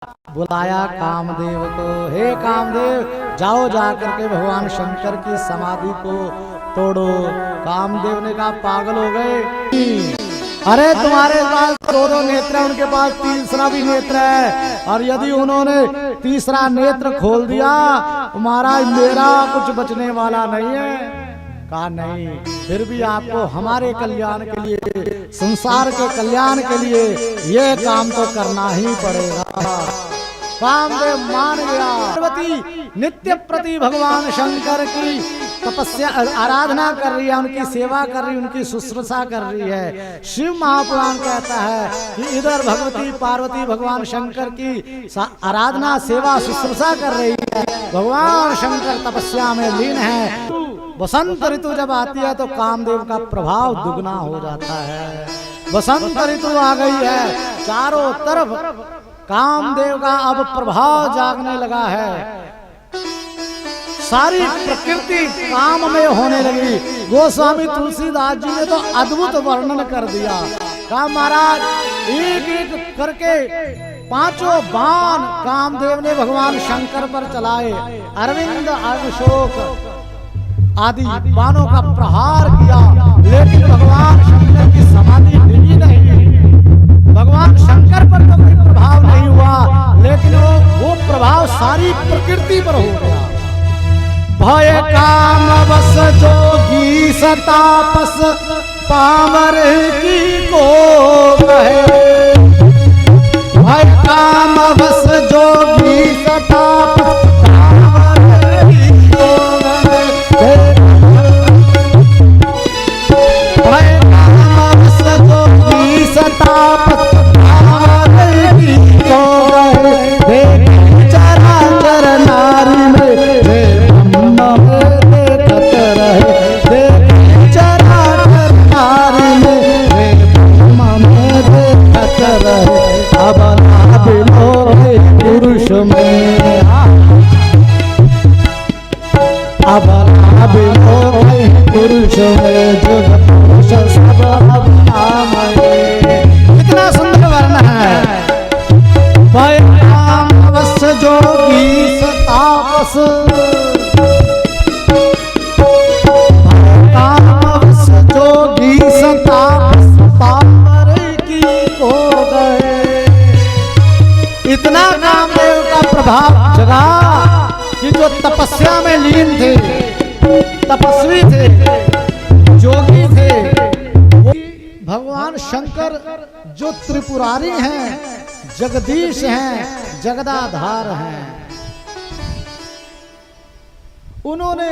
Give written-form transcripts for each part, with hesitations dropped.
बुलाया कामदेव को। हे कामदेव, जाओ जाकर के भगवान शंकर की समाधि को तोड़ो। कामदेव ने कहा पागल हो गए, अरे तुम्हारे पास दो नेत्र है, उनके पास तीसरा भी नेत्र है, और यदि उन्होंने तीसरा नेत्र खोल दिया महाराज मेरा कुछ बचने वाला नहीं है। कहा नहीं, फिर भी आपको हमारे कल्याण के लिए, संसार के कल्याण के लिए ये काम तो करना ही पड़ेगा। कामदेव मान गया। पार्वती नित्य प्रति भगवान शंकर की तपस्या आराधना कर रही है, उनकी सेवा कर रही है, उनकी शुश्रूषा कर रही है। शिव महापुराण कहता है कि इधर भगवती पार्वती भगवान शंकर की आराधना सेवा शुश्रूषा कर रही है, भगवान शंकर तपस्या में लीन है। बसंत ऋतु जब आती है तो कामदेव का प्रभाव दुगना हो जाता है। बसंत ऋतु आ गई है, चारों तरफ कामदेव का अब प्रभाव जागने लगा है। सारी प्रकृति काम में होने लगी। गोस्वामी तुलसीदास जी ने तो अद्भुत वर्णन कर दिया। कहा महाराज एक एक करके पांचों बाण कामदेव ने भगवान शंकर पर चलाए। अरविंद अशोक आदि बाणों का प्रहार किया, लेकिन भगवान शंकर की समाधि डिगी नहीं। भगवान शंकर पर तो कोई प्रभाव नहीं हुआ, लेकिन वो प्रभाव सारी प्रकृति पर हो गया। भय काम बस जोगी सतापस पामर की को कहे। भय काम बस जोगी सतापस पामर की को कहे। भय काम बस जोगी सतापस पामर की को कहे। चराचर नारी में पुरुष में अबला बिलो पुरुष में जुग पुरुष सब कितना सुंदर वर्णन है। भयस जोगी सतापस, भयस जोगी सतापस पामर की हो गए। इतना कामदेव का प्रभाव जगा कि जो तपस्या में लीन थे, तपस्वी थे, जोगी थे, वो भगवान शंकर जो त्रिपुरारी हैं, जगदीश हैं, जगदाधार हैं, उन्होंने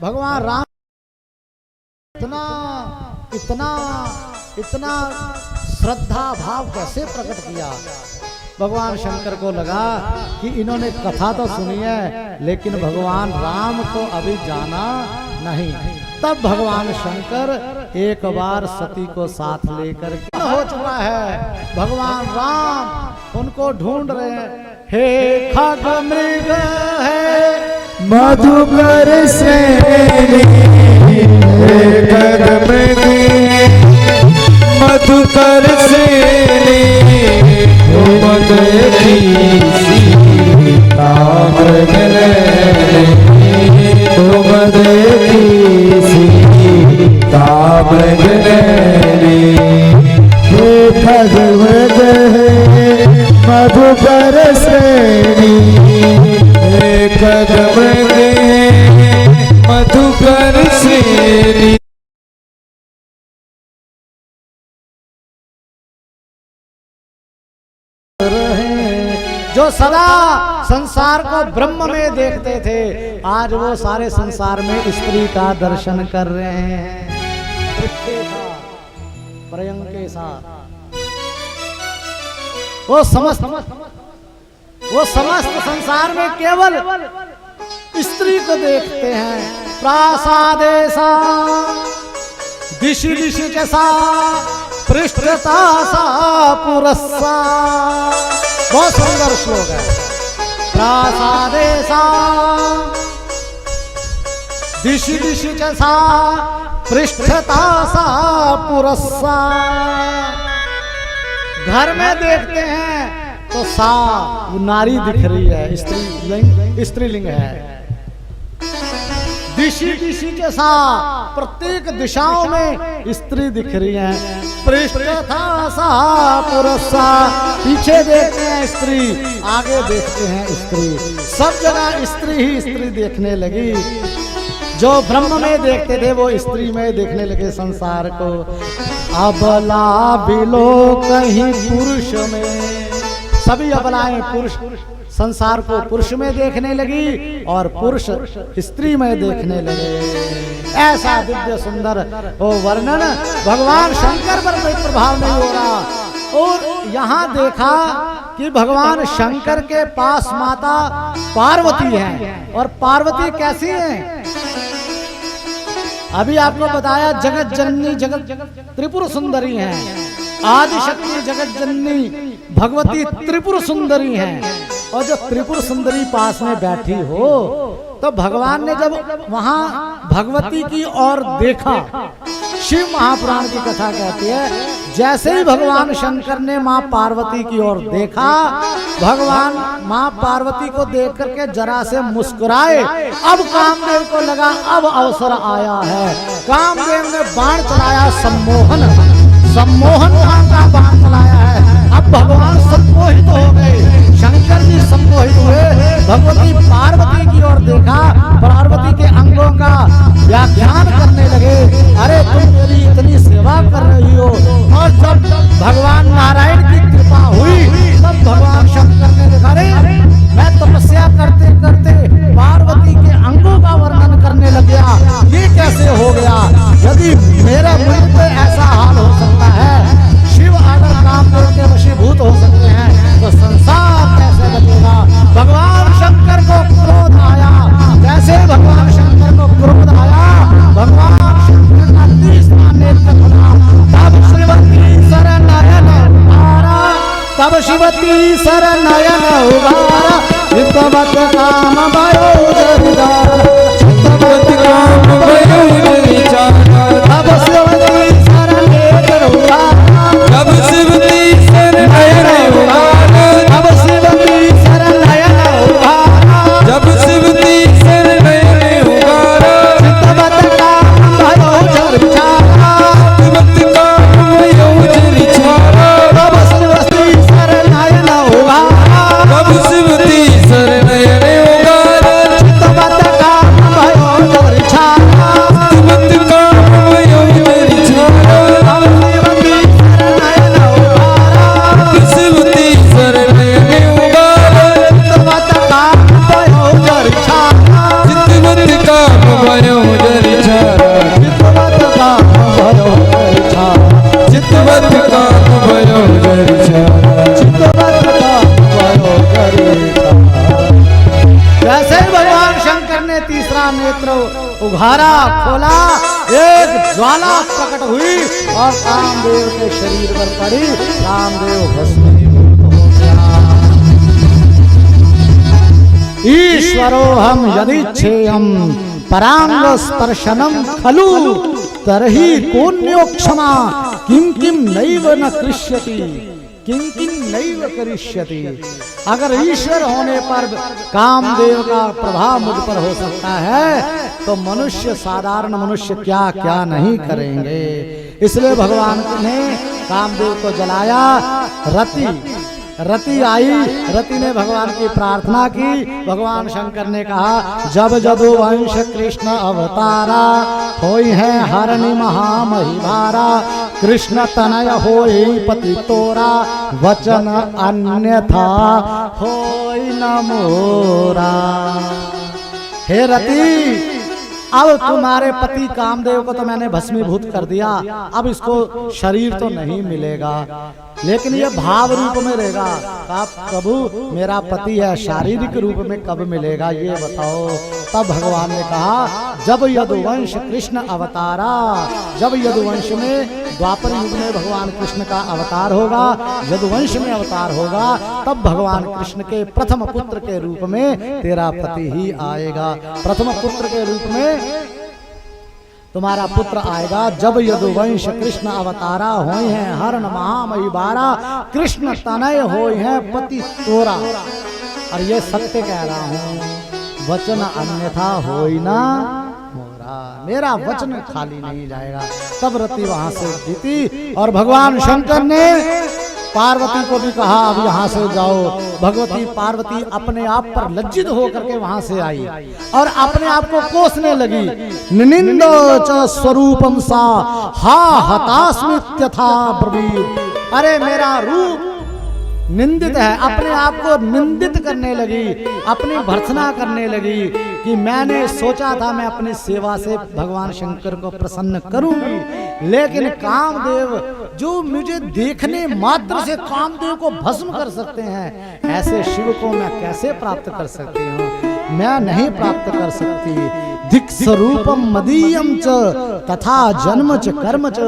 भगवान राम इतना इतना इतना श्रद्धा भाव कैसे प्रकट किया। भगवान शंकर को लगा कि इन्होंने कथा तो सुनी है, लेकिन भगवान राम को अभी जाना नहीं। तब भगवान शंकर एक बार सती को साथ लेकर हो चुका है। भगवान राम उनको ढूंढ रहे हैं। हे खग मृग है मधुकर श्रेणी, हे खग मृग मधुकर श्रेणी, तुम देखी सीता मृगने, तुम देखी सीता मृगने। हे खग मृग मधुकर श्रेणी, हे खग मृग मधुकर श्रेणी। जो सदा संसार को ब्रह्म में देखते थे, आज वो सारे संसार में स्त्री का दर्शन कर रहे हैं। प्रियंक के साथ वो समस्त संसार में केवल स्त्री को देखते हैं। प्रासादेसा दिशि दिशि जैसा पृष्ठता सा पुरस्सा। बहुत सुंदर श्लोक है। प्रासादेसा दिशि दिशि जैसा पृष्ठता सा पुरस्सा। घर में देखते हैं तो सा वो नारी दिख रही है, स्त्रीलिंग है। दिशी दिशी के सा प्रत्येक दिशाओं में स्त्री दिख रही है। पृष्ठ था सा पुरुषा, पीछे देखते हैं स्त्री, आगे देखते हैं स्त्री, सब जगह स्त्री ही स्त्री देखने लगी। जो ब्रह्म में देखते थे वो स्त्री में देखने लगे संसार को। अबला बिलो कहीं पुरुष में, सभी अबलाएं पुरुष संसार को पुरुष में देखने लगी और पुरुष स्त्री में देखने लगे। ऐसा दिव्य सुंदर वो वर्णन भगवान शंकर पर कोई प्रभाव नहीं हो रहा। और यहाँ देखा कि भगवान शंकर के पास माता पार्वती है। और पार्वती कैसी है? अभी आपको बताया जगत जननी जगत त्रिपुर सुंदरी है। आदि शक्ति जगत जननी भगवती त्रिपुर सुंदरी है। और जब त्रिपुर सुंदरी पास में बैठी हो तो भगवान ने जब वहां भगवती की ओर देखा, शिव महापुराण की कथा कहती है, जैसे ही भगवान शंकर ने मां पार्वती की ओर देखा, भगवान मां पार्वती को देख करके जरा से मुस्कुराए। अब कामदेव को लगा अब अवसर आया है। कामदेव ने बाण चलाया, सम्मोहन नाम का बाण चलाया है। अब भगवान सम्मोहित हो गए, शंकर जी सम्मोहित हुए। भगवती पार्वती की ओर देखा, पार्वती के अंगों का व्याख्यान करने लगे। अरे तुम मेरी इतनी सेवा कर रही हो। और जब भगवान नारायण की कृपा हुई तब भगवान शंकर ने देखा, अरे मैं तपस्या करते करते पार्वती के अंगों का वर्णन करने लग गया, ये कैसे हो गया? यदि मेरे मुल्क पे ऐसा हाल हो सकता है, शिव अगर कामदेव के वशीभूत हो सकते हैं, तो संसार कैसे बचेगा? भगवान शंकर को क्रोध आया। जैसे भगवान शंकर को क्रोध आया, भगवान शंकर का तीसरा नेत्र खुला। तब शिवती शरणयन उबारा, तब शिवती शरणयन उबारा, चित्तवत काम भयो जरिदार, चित्तवत काम भयो जरिदार। तब शिवती शरण नेत्र उबारा, तब शिवती शरणयन उबारा, तब शिवती शरणयन उबारा, जब शिवती शरणयन उबारा, चित्तवत काम भयो जरिदार, चित्तवत काम भयो जरिदार। तब शिवती शरणयन उबारा, तब शिवती शरणयन उबारा, चित्तवत काम भयो जरिदार, चित्तवत काम भयो जरिदार। शिवती शरणयन उबारा, चित्तवत काम भयो जरिदार, चित्तवत काम भयो जरिदार, चित्तवत काम भयो जरिदार, चित्तवत काम भयो जरिदार, चित्तवत काम भयो जरिदार। जैसे भगवान शंकर ने तीसरा नेत्र उघारा, खोला, एक ज्वाला प्रकट हुई और कामदेव के शरीर पर पड़ी। कामदेव भस्मीभूत हो गया। ईश्वरो हम यदिच्छेयम परांग स्पर्शनम खलु तरहि कोन्यो क्षमा किम किम नैव न कृष्यति, किम किम नैव करिष्यति। अगर ईश्वर होने पर कामदेव का प्रभाव मुझ पर हो सकता है तो मनुष्य, साधारण मनुष्य क्या क्या नहीं करेंगे। इसलिए भगवान ने कामदेव को जलाया। रति आई, रति ने भगवान की प्रार्थना की। भगवान शंकर ने कहा, जब यदुवंश कृष्ण अवतारा, होई है हरणी महामहिभारा, कृष्ण तनय होई पति तोरा, वचन अन्यथा होई न मोरा। हे रति, अब तुम्हारे पति कामदेव को तो मैंने भस्मीभूत कर दिया, अब इसको शरीर तो नहीं मिलेगा, लेकिन ये भाव रूप में रहेगा। आप प्रभु मेरा पति है, शारीरिक रूप में कब मिलेगा ये बताओ। तब भगवान ने कहा, जब यदुवंश कृष्ण अवतारा, जब यदुवंश में द्वापर युग में भगवान कृष्ण का अवतार होगा, यदुवंश में अवतार होगा, तब भगवान कृष्ण के प्रथम पुत्र के रूप में तेरा पति ही आएगा। प्रथम पुत्र के रूप में तुम्हारा पुत्र आएगा जब यदुवंश कृष्ण अवतारा होई हैं हरण महामही बारा कृष्ण तनय होई हैं पति तोरा। और ये सत्य कह रहा हूं वचन अन्यथा होई ना मोरा, मेरा वचन खाली नहीं जाएगा। तब रति वहां से जीती और भगवान शंकर ने पार्वती को भी कहा अब यहाँ से जाओ। भगवती पार्वती अपने आप पर लज्जित होकर के वहां से आई और अपने आप को कोसने लगी। निनिंदो च स्वरूपम सा हा हतास्मित्यथा ब्रवीत। अरे मेरा रूप निंदित है, अपने आप को निंदित करने लगी, अपनी भर्त्सना करने लगी कि मैंने सोचा था मैं अपनी सेवा से भगवान शंकर को प्रसन्न करूंगी, लेकिन कामदेव जो मुझे देखने मात्र से कामदेव को भस्म कर सकते हैं, ऐसे शिव को मैं कैसे प्राप्त कर सकती हूँ? मैं नहीं प्राप्त कर सकती। धिक् स्वरूपम मदीयम च तथा जन्म च कर्म च।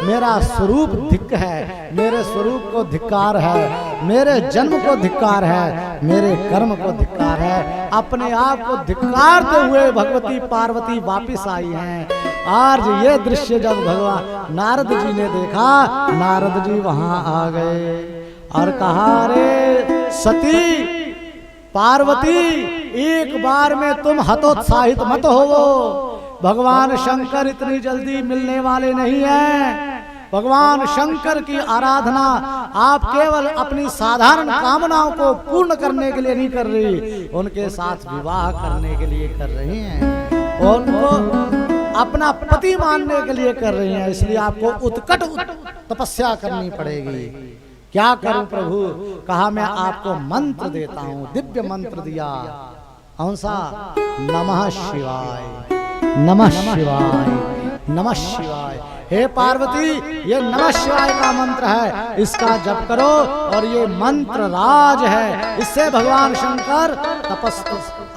मेरा स्वरूप धिक् है, मेरे स्वरूप को धिक्कार है, मेरे जन्म को धिक्कार है, मेरे कर्म को धिक्कार है। अपने आप को धिक्कारते हुए भगवती पार्वती वापिस आई हैं। आज ये दृश्य जब भगवान नारद जी ने देखा, नारद जी वहां आ गए और कहा रे सती पार्वती एक बार में तुम हतोत्साहित मत हो। भगवान शंकर इतनी जल्दी मिलने वाले नहीं हैं। भगवान शंकर की आराधना आप केवल अपनी साधारण कामनाओं को पूर्ण करने के लिए नहीं कर रही, उनके साथ विवाह करने के लिए कर रही हैं, उनको अपना पति मानने के लिए कर रही हैं। इसलिए आपको उत्कट तपस्या करनी पड़ेगी। क्या करूं प्रभु? कहा मैं आपको मंत्र देता हूं। दिव्य मंत्र दिया, कौन सा? नमः शिवाय, नमः शिवाय, नमः शिवाय। हे पार्वती ये नमः शिवाय का मंत्र है, इसका जप करो और ये मंत्र राज है, इससे भगवान शंकर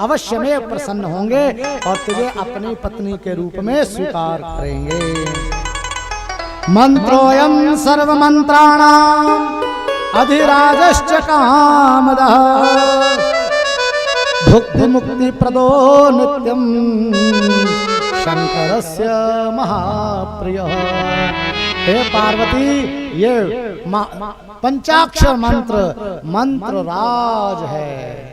अवश्य में प्रसन्न होंगे और तुझे अपनी पत्नी के रूप में स्वीकार करेंगे। मंत्रोऽयं सर्वमंत्राणां अधिराजश्च कामदः भुक्ति मुक्ति प्रदो नित्यं शंकरस्य महाप्रियः। हे पार्वती ये पंचाक्षर मंत्र मंत्र राज है।